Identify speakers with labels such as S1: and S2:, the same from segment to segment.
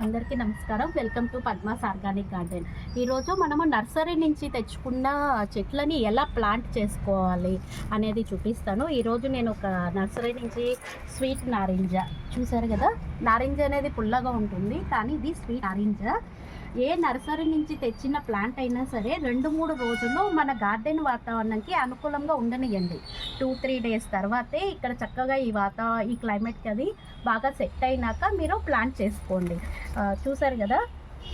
S1: అందరికీ నమస్కారం. Welcome to Padma's organic garden. ఈరోజు మనము నర్సరీ నుంచి తెచ్చుకున్న చెట్లని ఎలా ప్లాంట్ చేసుకోవాలి అనేది చూపిస్తాను. ఈరోజు నేను ఒక నర్సరీ నుంచి స్వీట్ నారింజ చూసారు కదా. నారింజ అనేది పుల్లగా ఉంటుంది, కానీ ఇది స్వీట్ నారింజ. ఏ నర్సరీ నుంచి తెచ్చిన ప్లాంట్ అయినా సరే 2-3 రోజుల్లో మన గార్డెన్ వాతావరణానికి అనుకూలంగా ఉండనియండి. 2-3 డేస్ తర్వాతే ఇక్కడ చక్కగా ఈ క్లైమేట్కి అది బాగా సెట్ అయినాక మీరు ప్లాంట్ చేసుకోండి. చూసారు కదా,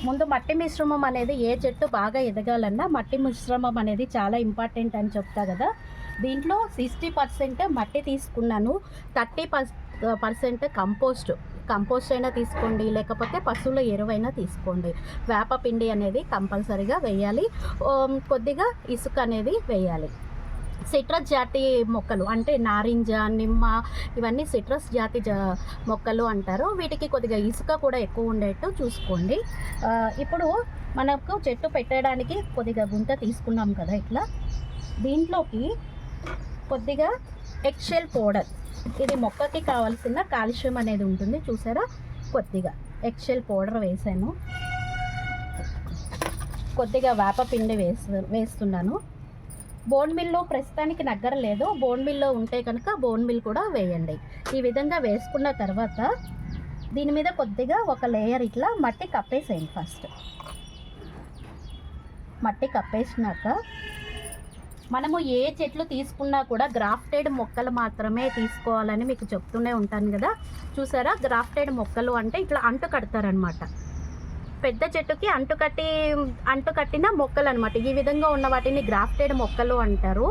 S1: ముందు మట్టి మిశ్రమం అనేది ఏ చెట్టు బాగా ఎదగాలన్నా మట్టి మిశ్రమం అనేది చాలా ఇంపార్టెంట్ అని చెప్తా కదా. దీంట్లో 60% మట్టి తీసుకున్నాను, 30% కంపోస్ట్ అయినా తీసుకోండి, లేకపోతే పశువుల ఎరువైనా తీసుకోండి. వేపపిండి అనేది కంపల్సరీగా వేయాలి, కొద్దిగా ఇసుక అనేది వేయాలి. సిట్రస్ జాతి మొక్కలు అంటే నారింజ, నిమ్మ, ఇవన్నీ సిట్రస్ జాతి మొక్కలు అంటారు. వీటికి కొద్దిగా ఇసుక కూడా ఎక్కువ ఉండేట్టు చూసుకోండి. ఇప్పుడు మనకు చెట్టు పెట్టడానికి కొద్దిగా గుంత తీసుకున్నాం కదా, ఇట్లా దీంట్లోకి కొద్దిగా ఎగ్షెల్ పౌడర్, ఇది మొక్కకి కావాల్సిన కాల్షియం అనేది ఉంటుంది చూసారా. కొద్దిగా ఎగ్షెల్ పౌడర్ వేసాను, కొద్దిగా వేపపిండి వేస్తున్నాను. బోన్ మిల్లో ప్రస్తుతానికి నగ్గరలేదు, బోన్ మిల్లో ఉంటే కనుక బోన్ మిల్ కూడా వేయండి. ఈ విధంగా వేసుకున్న తర్వాత దీని మీద కొద్దిగా ఒక లేయర్ ఇట్లా మట్టి కప్పేసేయండి. ఫస్ట్ మట్టి కప్పేసినాక మనము ఏ చెట్లు తీసుకున్నా కూడా గ్రాఫ్టెడ్ మొక్కలు మాత్రమే తీసుకోవాలని మీకు చెప్తూనే ఉంటాను కదా. చూసారా, గ్రాఫ్టెడ్ మొక్కలు అంటే ఇట్లా అంటు కడతారనమాట. పెద్ద చెట్టుకి అంటు కట్టిన మొక్కలు అనమాట. ఈ విధంగా ఉన్న వాటిని గ్రాఫ్టెడ్ మొక్కలు అంటారు.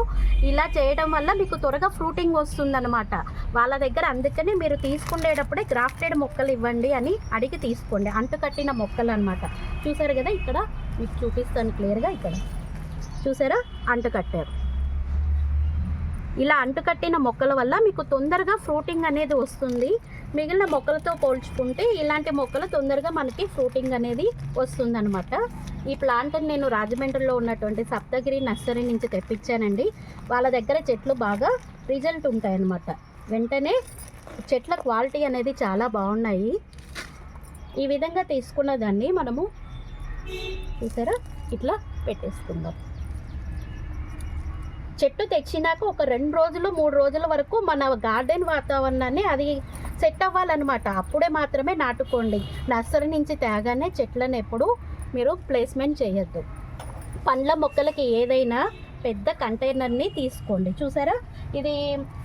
S1: ఇలా చేయడం వల్ల మీకు త్వరగా ఫ్రూటింగ్ వస్తుందన్నమాట వాళ్ళ దగ్గర. అందుకని మీరు తీసుకునేటప్పుడే గ్రాఫ్టెడ్ మొక్కలు ఇవ్వండి అని అడిగి తీసుకోండి. అంటు కట్టిన మొక్కలు అనమాట. చూసారు కదా, ఇక్కడ మీకు చూపిస్తాను క్లియర్గా. ఇక్కడ చూసారా, అంటుకట్టారు. ఇలా అంటుకట్టిన మొక్కల వల్ల మీకు తొందరగా ఫ్రూటింగ్ అనేది వస్తుంది. మిగిలిన మొక్కలతో పోల్చుకుంటే ఇలాంటి మొక్కలు తొందరగా మనకి ఫ్రూటింగ్ అనేది వస్తుందన్నమాట. ఈ ప్లాంట్ని నేను రాజమండ్రిలో ఉన్నటువంటి సప్తగిరి నర్సరీ నుంచి తెప్పించానండి. వాళ్ళ దగ్గర చెట్లు బాగా రిజల్ట్ ఉంటాయన్నమాట. వెంటనే చెట్ల క్వాలిటీ అనేది చాలా బాగున్నాయి. ఈ విధంగా తీసుకున్న దాన్ని మనము చూసారా ఇట్లా పెట్టేసుకుందాం. చెట్టు తెచ్చినాక ఒక 2 రోజులు 3 రోజుల వరకు మన గార్డెన్ వాతావరణాన్ని అది సెట్ అవ్వాలన్నమాట. అప్పుడే మాత్రమే నాటుకోండి. నర్సరీ నుంచి తేగానే చెట్లను ఎప్పుడు మీరు ప్లేస్మెంట్ చేయొద్దు. పండ్ల మొక్కలకి ఏదైనా పెద్ద కంటైనర్ని తీసుకోండి. చూసారా, ఇది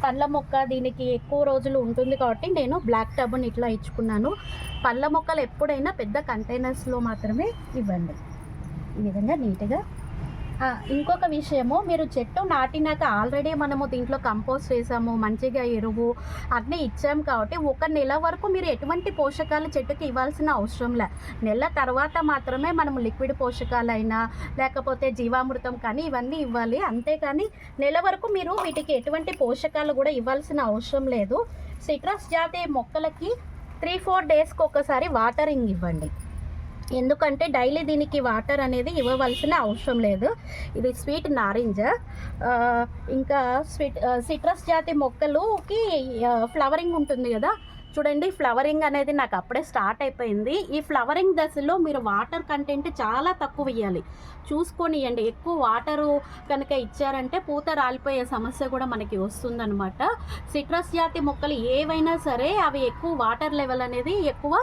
S1: పండ్ల మొక్క, దీనికి ఎక్కువ రోజులు ఉంటుంది కాబట్టి నేను బ్లాక్ టబ్ని ఇట్లా ఇచ్చుకున్నాను. పండ్ల మొక్కలు ఎప్పుడైనా పెద్ద కంటైనర్స్లో మాత్రమే ఇవ్వండి. ఈ విధంగా నీట్గా. ఇంకొక విషయము, మీరు చెట్టు నాటినాక ఆల్రెడీ మనము దీంట్లో కంపోస్ట్ వేసాము, మంచిగా ఎరువు అన్నీ ఇచ్చాము కాబట్టి 1 నెల వరకు మీరు ఎటువంటి పోషకాలు చెట్టుకి ఇవ్వాల్సిన అవసరం లే. నెల తర్వాత మాత్రమే మనము లిక్విడ్ పోషకాలైనా లేకపోతే జీవామృతం కానీ ఇవన్నీ ఇవ్వాలి. అంతేకాని నెల వరకు మీరు వీటికి ఎటువంటి పోషకాలు కూడా ఇవ్వాల్సిన అవసరం లేదు. సిట్రస్ జాతి మొక్కలకి 3-4 డేస్కి ఒకసారి వాటరింగ్ ఇవ్వండి. ఎందుకంటే డైలీ దీనికి వాటర్ అనేది ఇవ్వవలసిన అవసరం లేదు. ఇది స్వీట్ నారింజ. ఇంకా సిట్రస్ జాతి మొక్కలుకి ఫ్లవరింగ్ ఉంటుంది కదా. చూడండి, ఫ్లవరింగ్ అనేది నాకు అప్పుడే స్టార్ట్ అయిపోయింది. ఈ ఫ్లవరింగ్ దశలో మీరు వాటర్ కంటెంట్ చాలా తక్కువ ఇవ్వాలి, చూసుకొని ఇవ్వండి. ఎక్కువ వాటరు కనుక ఇచ్చారంటే పూత రాలిపోయే సమస్య కూడా మనకి వస్తుందన్నమాట. సిట్రస్ జాతి మొక్కలు ఏవైనా సరే అవి ఎక్కువ వాటర్ లెవెల్ అనేది ఎక్కువ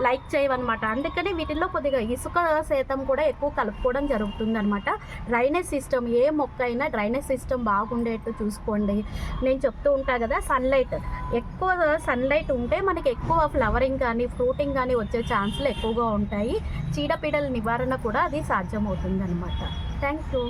S1: లైక్ చేయవన్నమాట. అందుకని వీటిల్లో కొద్దిగా ఇసుక శాతం కూడా ఎక్కువ కలుపుకోవడం జరుగుతుందన్నమాట. డ్రైనేజ్ సిస్టమ్, ఏ మొక్క అయినా డ్రైనేజ్ సిస్టమ్ బాగుండేట్టు చూసుకోండి. నేను చెప్తూ ఉంటాను కదా, సన్లైట్, ఎక్కువ సన్లైట్ ఉంటే మనకి ఎక్కువ ఫ్లవరింగ్ కానీ ఫ్రూటింగ్ కానీ వచ్చే ఛాన్సులు ఎక్కువగా ఉంటాయి. చీడపీడల నివారణ కూడా అది సాధ్యమవుతుంది అనమాట. Thank you.